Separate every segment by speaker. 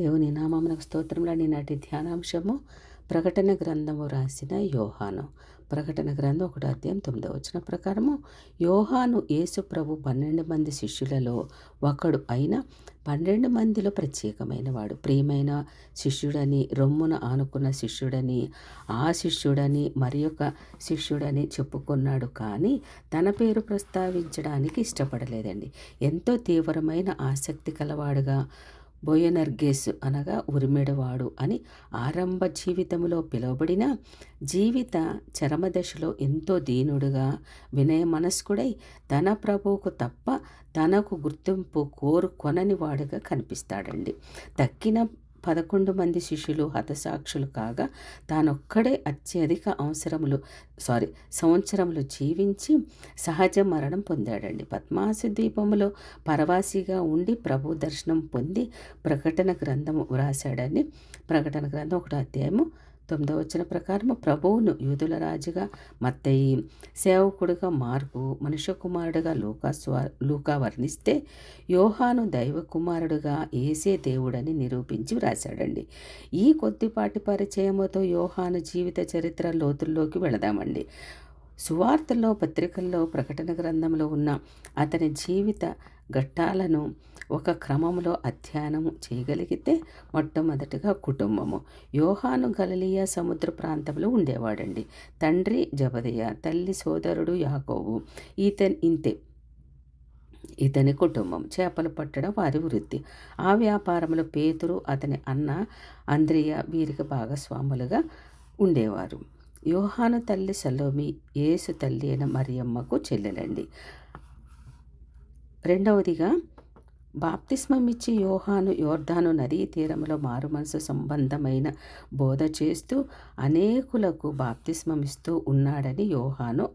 Speaker 1: దేవుని నామమునకు స్తోత్రములని నాటి ధ్యానాంశము ప్రకటన గ్రంథము రాసిన యోహాను. ప్రకటన గ్రంథం 1:9 ప్రకారము యోహాను యేసు ప్రభు 12 మంది శిష్యులలో ఒకడు అయిన 12 మందిలో ప్రత్యేకమైన వాడు, ప్రియమైన శిష్యుడని, రొమ్మున ఆనుకున్న శిష్యుడని, ఆ శిష్యుడని, మరి ఒక శిష్యుడని చెప్పుకున్నాడు. కానీ తన పేరు ప్రస్తావించడానికి ఇష్టపడలేదండి. ఎంతో తీవ్రమైన ఆసక్తి కలవాడుగా బోయనర్గేస్ అనగా ఉరిమెడవాడు అని ఆరంభ జీవితంలో పిలువబడిన జీవిత చరమదశలో ఎంతో దీనుడుగా వినయ మనస్కుడై తన ప్రభువుకు తప్ప తనకు గుర్తింపు కోరుకొనని వాడుగా కనిపిస్తాడండి. తక్కిన 11 మంది శిష్యులు హతసాక్షులు కాగా తానొక్కడే అత్యధిక సంవత్సరములు జీవించి సహజ మరణం పొందాడండి. పద్మాసు ద్వీపములో పరవాసిగా ఉండి ప్రభు దర్శనం పొంది ప్రకటన గ్రంథము వ్రాసాడని ప్రకటన గ్రంథం 1:9 ప్రకారము ప్రభువును యూదుల రాజుగా మత్తయి, సేవకుడుగా మార్కు, మనుష్య కుమారుడుగా లూకా వర్ణిస్తే యోహాను దైవ కుమారుడుగా యేసే దేవుడని నిరూపించి వ్రాసాడండి. ఈ కొద్దిపాటి పరిచయముతో యోహాను జీవిత చరిత్ర లోతుల్లోకి వెళదామండి. సువార్తల్లో, పత్రికల్లో, ప్రకటన గ్రంథంలో ఉన్న అతని జీవిత ఘట్టాలను ఒక క్రమంలో అధ్యయనం చేయగలిగితే మొట్టమొదటిగా కుటుంబము. యోహాను గలిలయ సముద్ర ప్రాంతంలో ఉండేవాడండి. తండ్రి జబదయి, తల్లి సోదరుడు యాకోబు. ఇతని కుటుంబం చేపలు పట్టడం వారి వృత్తి. ఆ వ్యాపారంలో పేతురు, అతని అన్న అంద్రియ వీరికి భాగస్వాములుగా ఉండేవారు. యోహాను తల్లి సలోమి యేసు తల్లి అయిన మరియమ్మకు చెల్లెలండి. రెండవదిగా బాప్తిస్మమిచ్చి యోహాను యోర్దాను నదీ తీరంలో మారుమనసు సంబంధమైన బోధ చేస్తూ అనేకులకు బాప్తిస్మమిస్తూ ఉన్నాడని యోహాను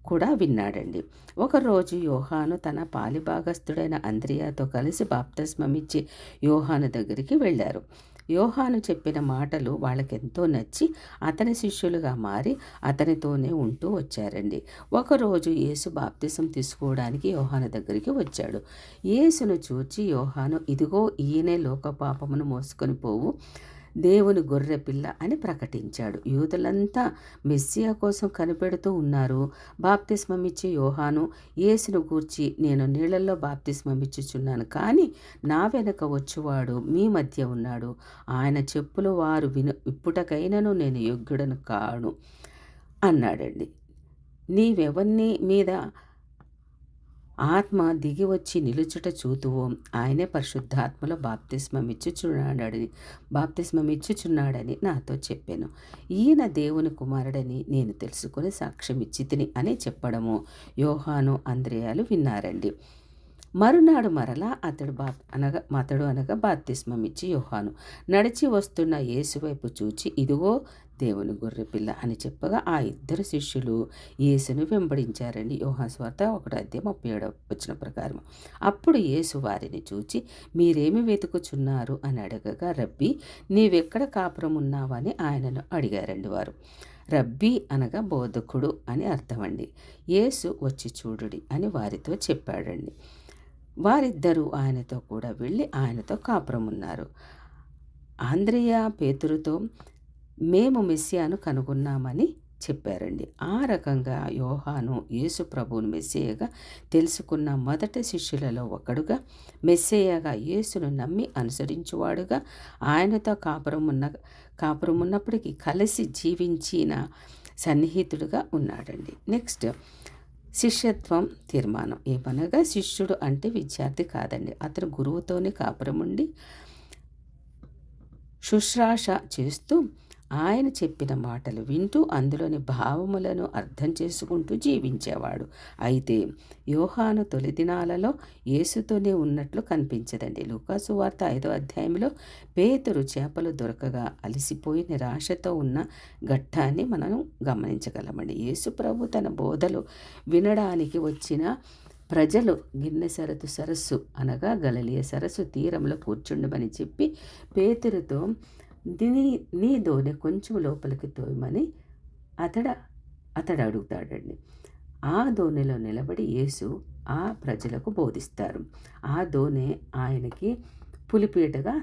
Speaker 1: కూడా విన్నాడండి. ఒకరోజు యోహాను తన పాలిభాగస్థుడైన అంద్రియాతో కలిసి బాప్తిస్మమిచ్చి యోహాను దగ్గరికి వెళ్ళారు. యోహాను చెప్పిన మాటలు వాళ్ళకెంతో నచ్చి అతని శిష్యులుగా మారి అతనితోనే ఉంటూ వచ్చారండి. ఒకరోజు యేసు బాప్తిసం తీసుకోవడానికి యోహాను దగ్గరికి వచ్చాడు. యేసును చూచి యోహాను, ఇదిగో ఈయనే లోకపాపమును మోసుకొని పోవు దేవుని గొర్రె పిల్ల అని ప్రకటించాడు. యూదులంతా మెస్సియా కోసం కనిపెడుతూ ఉన్నారు. బాప్తిస్మమిచ్చి యోహాను యేసును గూర్చి, నేను నీళ్లలో బాప్తిస్మమిచ్చుచున్నాను, కానీ నా వెనక వచ్చువాడు మీ మధ్య ఉన్నాడు, ఆయన చెప్పులు వారు ఇప్పుటకైనను నేను యోగ్యుడను కాను అన్నాడండి. నీవెవరిని మీద ఆత్మ దిగి వచ్చి నిలుచుట చూతువో ఆయనే పరిశుద్ధాత్మలో బాప్తిస్మమిచ్చుచున్నాడని నాతో చెప్పాను. ఈయన దేవుని కుమారుడని నేను తెలుసుకుని సాక్ష్యం ఇచ్చితిని అని చెప్పడము యోహాను, అంద్రియాలు విన్నారండి. మరునాడు మరలా అతడు అనగా బాప్తిస్మమిచ్చి యోహాను నడిచి వస్తున్న యేసు వైపు చూచి, ఇదిగో దేవుని గొర్రెపిల్ల అని చెప్పగా ఆ ఇద్దరు శిష్యులు యేసును వెంబడించారండి. యోహాను సువార్త 1:37 ప్రకారం. అప్పుడు యేసు వారిని చూచి, మీరేమి వెతుకుచున్నారు అని అడగగా, రబ్బీ, నీవెక్కడ కాపురం ఉన్నావని ఆయనను అడిగారండి. వారు రబ్బీ అనగా బోధకుడు అని అర్థమండి. యేసు వచ్చి చూడుడి అని వారితో చెప్పాడండి. వారిద్దరూ ఆయనతో కూడా వెళ్ళి ఆయనతో కాపురం ఉన్నారు. అంద్రియ పేతురుతో మేము మెస్సియాను కనుగొన్నామని చెప్పారండి. ఆ రకంగా యోహాను యేసు ప్రభువును మెస్సియాగా తెలుసుకున్న మొదటి శిష్యులలో ఒకడుగా, మెస్సియాగా యేసును నమ్మి అనుసరించువాడుగా, ఆయనతో కాపురం ఉన్నప్పటికీ కలిసి జీవించిన సన్నిహితుడుగా ఉన్నాడండి. నెక్స్ట్, శిష్యత్వం తీర్మానం. ఏమనగా శిష్యుడు అంటే విద్యార్థి కాదండి. అతను గురువుతోనే కాపురం ఉండి శుశ్రూష చేస్తూ ఆయన చెప్పిన మాటలు వింటూ అందులోని భావములను అర్థం చేసుకుంటూ జీవించేవాడు. అయితే యోహాను తొలి దినాలలో యేసుతోనే ఉన్నట్లు కనిపించదండి. లూకా సువార్త 5వ పేతురు చేపలు దొరకగా అలసిపోయి నిరాశతో ఉన్న ఘట్టాన్ని మనం గమనించగలమండి. యేసు ప్రభు తన బోధలు వినడానికి వచ్చిన ప్రజలు గిన్నెసరతు సరస్సు అనగా గలిలయ సరస్సు తీరంలో కూర్చుండమని చెప్పి పేతురుతో, నీ దోనె కొంచెం లోపలికి తోయమని అతడు అడుగుతాడండి. ఆ దోణిలో నిలబడి యేసు ఆ ప్రజలకు బోధిస్తారు. ఆ దోణె ఆయనకి పులిపీటగా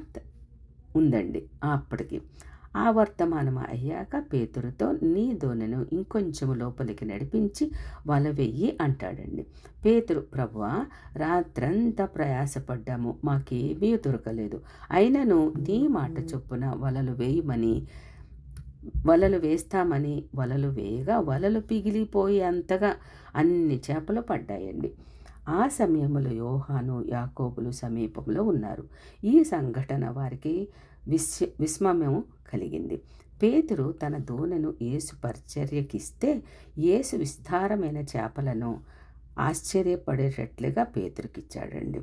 Speaker 1: ఉందండి అప్పటికి. ఆ వర్తమానం అయ్యాక పేతురుతో, నీ దోణెను ఇంకొంచెం లోపలికి నడిపించి వల వెయ్యి అంటాడండి. పేతురు, ప్రభువా, రాత్రంతా ప్రయాసపడ్డాము, మాకేమీ దొరకలేదు, అయినను నీ మాట చొప్పున వలలు వేస్తామని వలలు వేయగా వలలు పిగిలిపోయేంతగా అన్ని చేపలు పడ్డాయండి. ఆ సమయంలో యోహాను, యాకోబులు సమీపంలో ఉన్నారు. ఈ సంఘటన వారికి విస్మయం కలిగింది. పేతురు తన దోణెను యేసు పరిచర్యకిస్తే యేసు విస్తారమైన చేపలను ఆశ్చర్యపడేటట్లుగా పేతురుకిచ్చాడండి.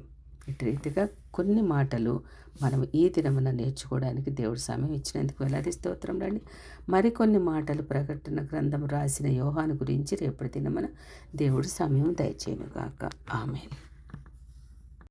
Speaker 1: ఇటు రీతిగా కొన్ని మాటలు మనం ఈ దినమున నేర్చుకోవడానికి దేవుడు సమయం ఇచ్చినందుకు వేలాది స్తోత్రం రండి. మరికొన్ని మాటలు ప్రకటన గ్రంథం రాసిన యోహాను గురించి రేపటి దినమున దేవుడు సమయం దయచేయునుగాక. ఆమేన్.